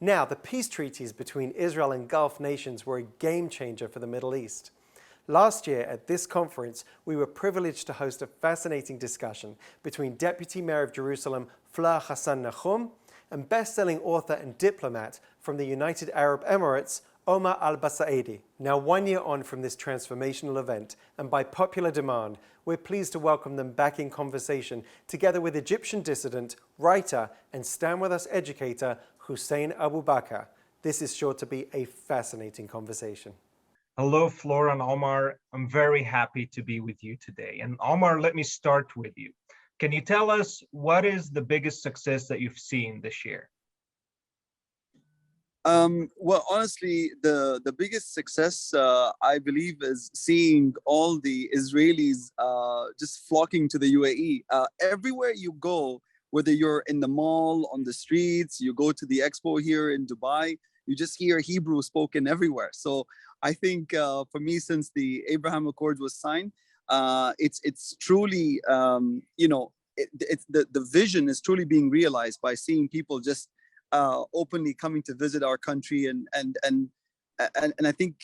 Now, the peace treaties between Israel and Gulf nations were a game changer for the Middle East. Last year at this conference, we were privileged to host a fascinating discussion between Deputy Mayor of Jerusalem, Fleur Hassan Nahum, and best-selling author and diplomat from the United Arab Emirates, Omar al-Basaidi. Now, 1 year on from this transformational event, and by popular demand, we're pleased to welcome them back in conversation, together with Egyptian dissident, writer, and Stand With Us educator, Hussein Abu Bakr. This is sure to be a fascinating conversation. Hello, Flora and Omar. I'm very happy to be with you today. And Omar, let me start with you. Can you tell us what is the biggest success that you've seen this year? Well, honestly, the biggest success, I believe, is seeing all the Israelis just flocking to the UAE. Everywhere you go, whether you're in the mall, on the streets, you go to the expo here in Dubai, you just hear Hebrew spoken everywhere. So I think for me, since the Abraham Accord was signed, it's truly, it's the vision is truly being realized by seeing people just openly coming to visit our country, and I think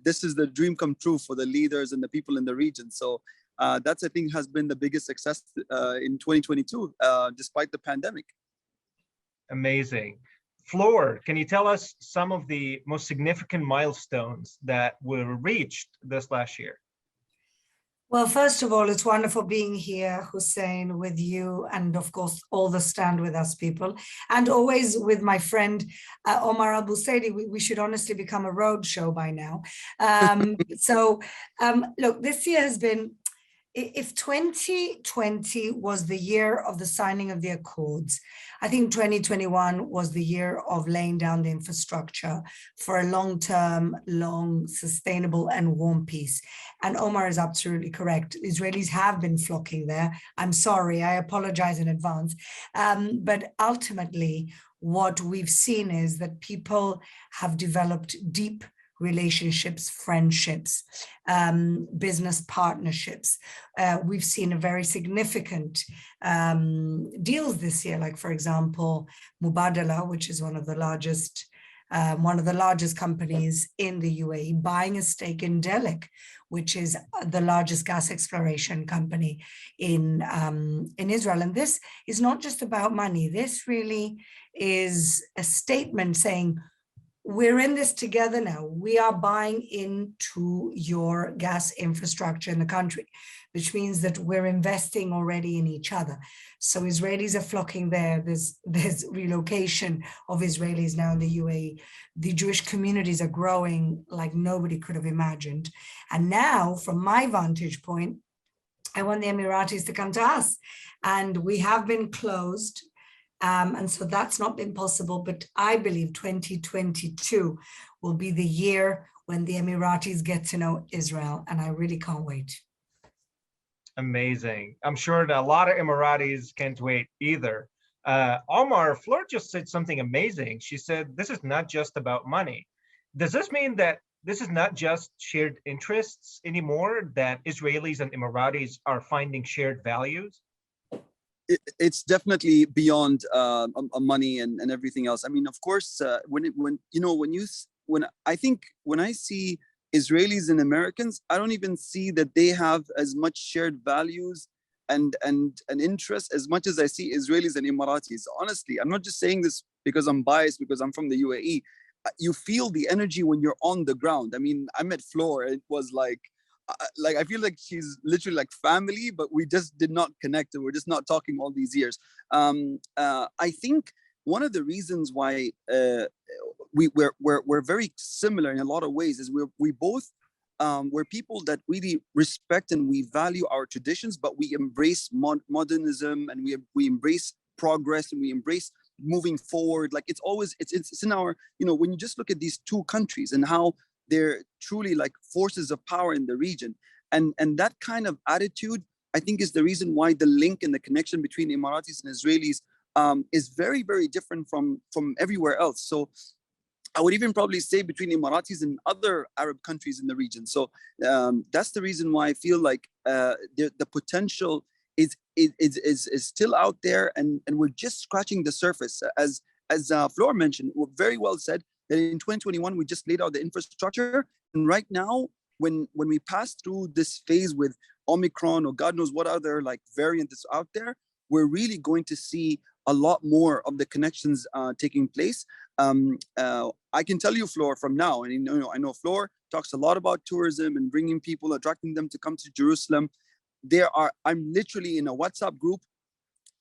this is the dream come true for the leaders and the people in the region. So that's, I think, has been the biggest success in 2022, despite the pandemic. Amazing. Flor, can you tell us some of the most significant milestones that were reached this last year? Well, first of all, it's wonderful being here, Hussein, with you, and of course, all the Stand With Us people, and always with my friend, Omar Al-Busaidi. We should honestly become a road show by now. Look, this year has been, if 2020 was the year of the signing of the Accords, I think 2021 was the year of laying down the infrastructure for a long-term, sustainable and warm peace. And Omar is absolutely correct. Israelis have been flocking there. I'm sorry, I apologize in advance. But ultimately, what we've seen is that people have developed deep relationships, friendships, business partnerships. We've seen a very significant deals this year, like, for example, Mubadala, which is one of the largest companies in the UAE, buying a stake in Delek, which is the largest gas exploration company in Israel. And this is not just about money. This really is a statement saying, we're in this together now. We are buying into your gas infrastructure in the country, which means that we're investing already in each other. So Israelis are flocking there. There's relocation of Israelis now in the UAE. The Jewish communities are growing like nobody could have imagined. And now, from my vantage point, I want the Emiratis to come to us. And we have been closed. And so that's not been possible, but I believe 2022 will be the year when the Emiratis get to know Israel, and I really can't wait. Amazing. I'm sure that a lot of Emiratis can't wait either. Omar, Fleur just said something amazing. She said, this is not just about money. Does this mean that this is not just shared interests anymore, that Israelis and Emiratis are finding shared values? It's definitely beyond money and everything else. I mean, of course, when I see Israelis and Americans, I don't even see that they have as much shared values and interests as much as I see Israelis and Emiratis. Honestly, I'm not just saying this because I'm biased, because I'm from the UAE. You feel the energy when you're on the ground. I mean, I met Flor. It was like I feel like she's literally like family, but we just did not connect, and we're just not talking all these years. I think one of the reasons why we're very similar in a lot of ways is we both we're people that really respect and we value our traditions, but we embrace modernism, and we embrace progress, and we embrace moving forward. Like it's in our, when you just look at these two countries and how they're truly like forces of power in the region. And that kind of attitude, I think, is the reason why the link and the connection between Emiratis and Israelis is very, very different from everywhere else. So I would even probably say between Emiratis and other Arab countries in the region. So that's the reason why I feel like the potential is still out there, and we're just scratching the surface. as Flor mentioned, very well said, that in 2021 we just laid out the infrastructure, and right now, when we pass through this phase with Omicron or God knows what other like variant is out there, we're really going to see a lot more of the connections taking place. I can tell you, Flor, from now, and I know Flor talks a lot about tourism and bringing people, attracting them to come to Jerusalem. I'm literally in a WhatsApp group.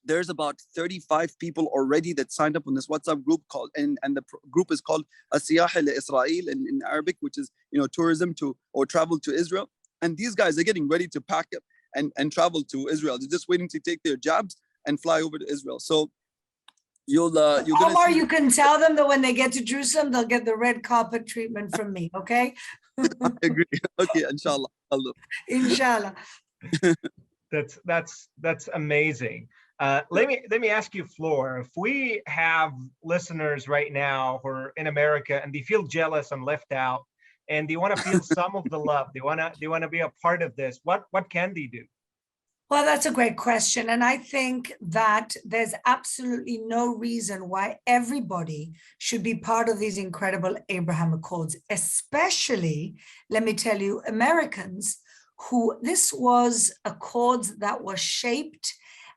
There's about 35 people already that signed up on this WhatsApp group called, and the group is called As-Siyaha Israel in Arabic, which is, tourism to or travel to Israel. And these guys are getting ready to pack up and travel to Israel. They're just waiting to take their jabs and fly over to Israel. So you're gonna Omar, see. you can tell them that when they get to Jerusalem, they'll get the red carpet treatment from me, okay? I agree. Okay, inshallah. Inshallah. That's amazing. Let me ask you, Flor, if we have listeners right now who are in America and they feel jealous and left out, and they want to feel some of the love, they want to be a part of this, what can they do? Well, that's a great question. And I think that there's absolutely no reason why everybody should be part of these incredible Abraham Accords, especially, let me tell you, Americans who this was accords that were shaped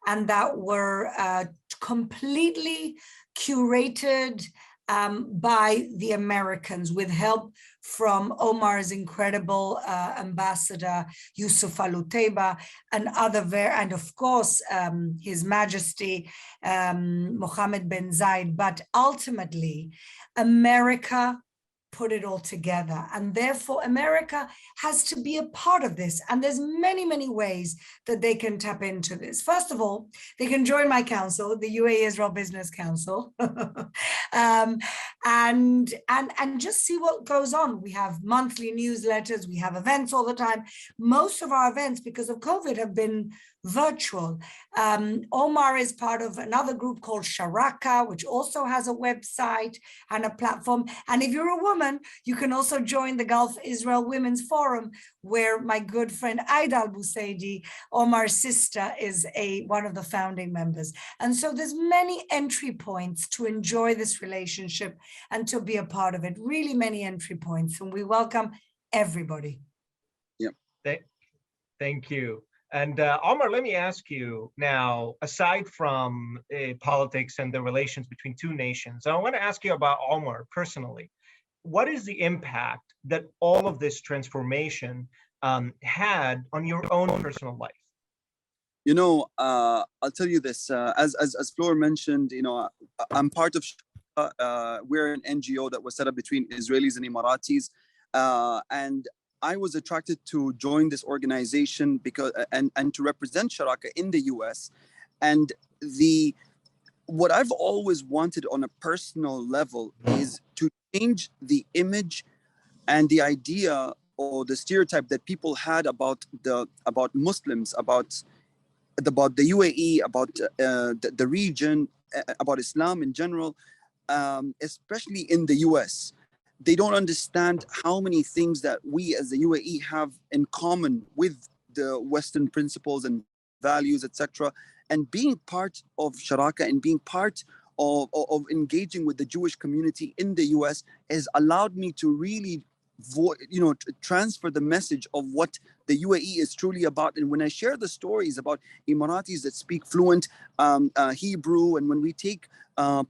and that were completely curated by the Americans with help from Omar's incredible ambassador, Yusuf Al-Utaiba, and of course, His Majesty, Mohammed bin Zayed. But ultimately, America put it all together, and therefore America has to be a part of this. And there's many, many ways that they can tap into this. First of all, they can join my council, the UAE Israel Business Council, and just see what goes on. We have monthly newsletters, we have events all the time. Most of our events, because of COVID, have been virtual. Omar is part of another group called Sharaka, which also has a website and a platform. And if you're a woman, you can also join the Gulf Israel Women's Forum, where my good friend Aida Al-Busaidi, Omar's sister, is one of the founding members. And so there's many entry points to enjoy this relationship and to be a part of it. Really many entry points, and we welcome everybody. Yeah. Thank you. And Omar, let me ask you now, aside from politics and the relations between two nations, I want to ask you about Omar personally. What is the impact that all of this transformation had on your own personal life? I'll tell you this, as Flor mentioned, I'm part of, we're an NGO that was set up between Israelis and Emiratis. And I was attracted to join this organization because and to represent Sharaka in the US. And what I've always wanted on a personal level is to change the image and the idea or the stereotype that people had about Muslims, about the UAE, about the region, about Islam in general, especially in the US. They don't understand how many things that we as the UAE have in common with the Western principles and values, etc. And being part of Sharaka and being part of engaging with the Jewish community in the US has allowed me to really transfer the message of what the UAE is truly about. And when I share the stories about Emiratis that speak fluent Hebrew, and when we take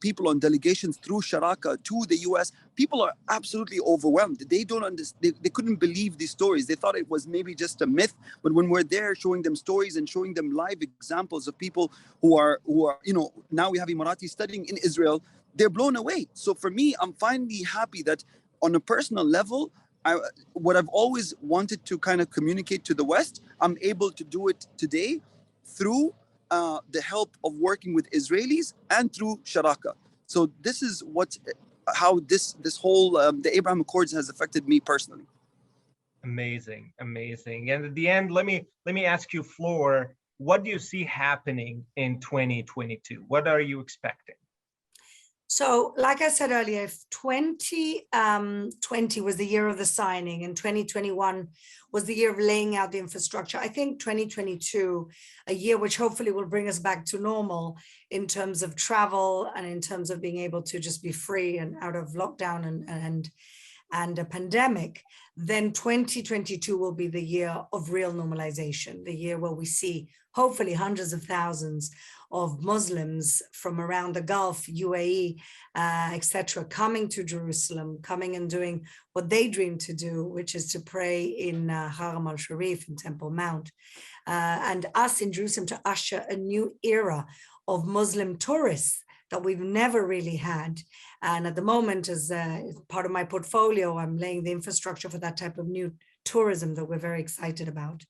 people on delegations through Sharaka to the US, people are absolutely overwhelmed. They don't understand. They couldn't believe these stories. They thought it was maybe just a myth. But when we're there showing them stories and showing them live examples of people who are now we have Emiratis studying in Israel, they're blown away. So for me, I'm finally happy that on a personal level, what I've always wanted to kind of communicate to the West, I'm able to do it today through the help of working with Israelis and through Sharaka. So this is how this whole the Abraham Accords has affected me personally. Amazing. And at the end, let me ask you, Flor, what do you see happening in 2022? What are you expecting? So, like I said earlier, if 2020 was the year of the signing and 2021 was the year of laying out the infrastructure, I think 2022, a year which hopefully will bring us back to normal in terms of travel and in terms of being able to just be free and out of lockdown and a pandemic, then 2022 will be the year of real normalization, the year where we see hopefully hundreds of thousands of Muslims from around the Gulf, UAE, etc., coming to Jerusalem, coming and doing what they dream to do, which is to pray in Haram al-Sharif, in Temple Mount, and us in Jerusalem to usher a new era of Muslim tourists that we've never really had. And at the moment, as part of my portfolio, I'm laying the infrastructure for that type of new tourism that we're very excited about.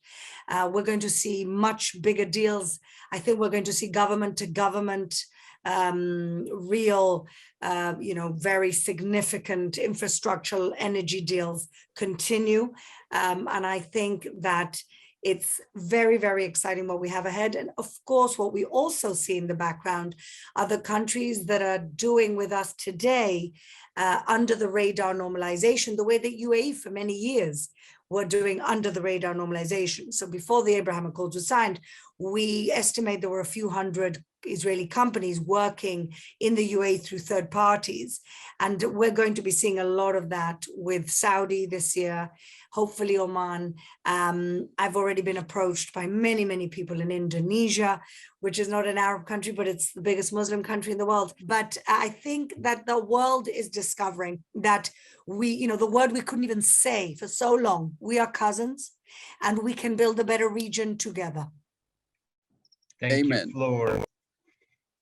We're going to see much bigger deals. I think we're going to see government to government, real, very significant infrastructural energy deals continue. And I think that it's very, very exciting what we have ahead. And of course, what we also see in the background are the countries that are doing with us today under the radar normalization, the way that UAE for many years were doing under the radar normalization. So before the Abraham Accords were signed, we estimate there were a few hundred Israeli companies working in the UAE through third parties. And we're going to be seeing a lot of that with Saudi this year, hopefully Oman. I've already been approached by many, many people in Indonesia, which is not an Arab country, but it's the biggest Muslim country in the world. But I think that the world is discovering that the word we couldn't even say for so long, we are cousins and we can build a better region together. Thank Amen. you, Flor.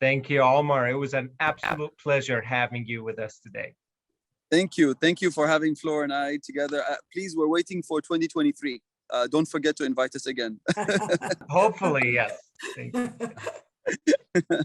Thank you, Almar. It was an absolute pleasure having you with us today. Thank you. Thank you for having Flor and I together. Please, we're waiting for 2023. Don't forget to invite us again. Hopefully, yes. Thank you.